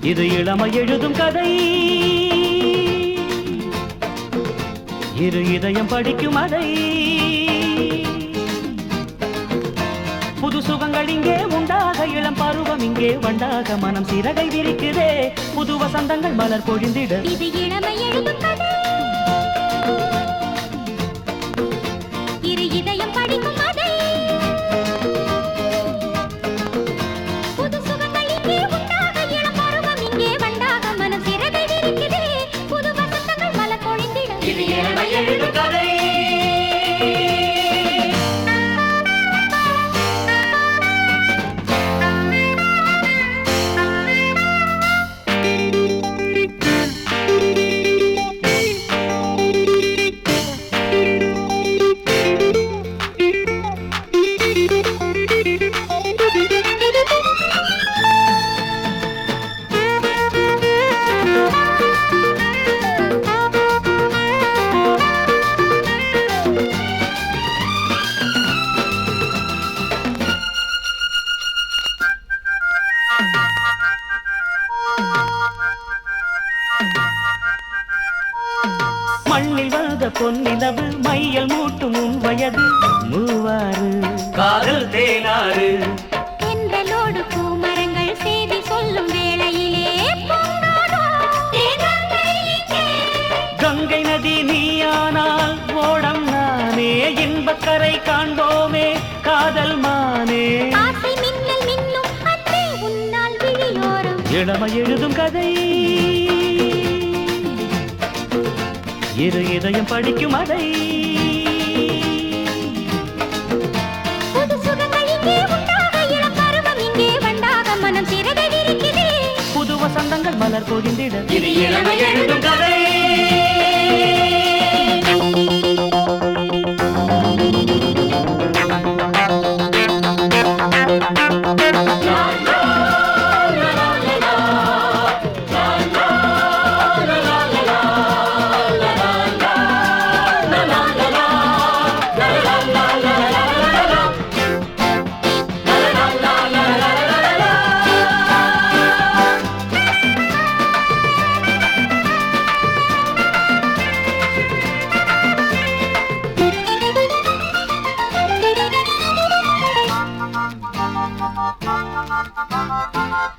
இது இளமை எழுதும் கதை, இரு இதயம் படிக்கும் அதை. புது சுகங்கள் இங்கே உண்டாக, இளம் பருவம் இங்கே வண்டாக, மனம் சிறகை விரிக்குதே, புது வசந்தங்கள் மலர் பொழிந்திட. இது இளமை எழுதும் கதை, இரு இதயம் படிக்கும் அதை. புது சுகங்கள் இங்கே உண்டாக, இளம் பருவம் இங்கே வண்டாக, மனம் சிறகை விரிக்குதே, புது வசந்தங்கள் மலர் பொழிந்திட. இது இளமை எழுதும் கதை. மண்ணில் வந்த பொன்னிலவு, மையல் மூட்டும் உன் வயது மூவாறு, காதல் தேனாறு. தென்றலோடு பூமரங்கள் செய்தி சொல்லும் வேளையிலே கங்கை நதி நீயானால் ஓடம் நானே, இன்பக்கரை காண்போமே காதல் மானே. ஆசை மின்னல் மின்னும் அன்பே உன்னால் விழியோரம், இளமை எழுதும் கதை, இரு இதயம் படிக்கும் அதை. புது சுகங்கள் இங்கே உண்டாக, இளம் பருவம் இங்கே வண்டாக, மனம் சிறகை விரிக்குதே, புது வசந்தங்கள் மலர் பொழிந்திட. இது இளமை எழுதும் கதை.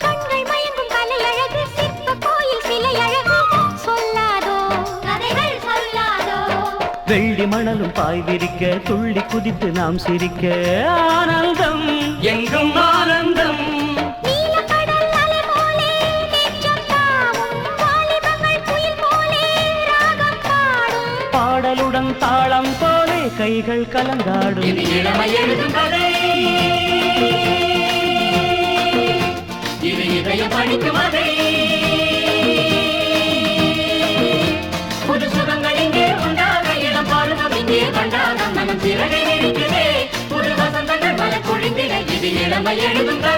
கண்கள் மயங்கும் கலை அழகு, சிற்ப கோயில் சிலை அழகு, சொல்லாதோ கதைகள் சொல்லாதோ. வெள்ளி மணலும் பாய் விரிக்க, துள்ளி குதித்து நாம் சிரிக்க, ஆனந்தம் எங்கும் ஆனந்தம். நீலக்கடல் அலை போலே நெஞ்சம் தாவும், வாலிபங்கள் குயில் போலே ராகம் பாடும், பாடலுடன் தாளம் போலே கைகள் கலந்தாடும். இது இளமை எழுதும் கதை, இது இதயம் படிக்கும் அதை. புது சுகங்கள் இங்கே உண்டாக, இளம் பருவம் இங்கே வண்டாக, மனம் சிறகை விரிக்குதே, புது வசந்தங்கள் மலர் பொழிந்திட. இது இளமை எழுதும் கதை.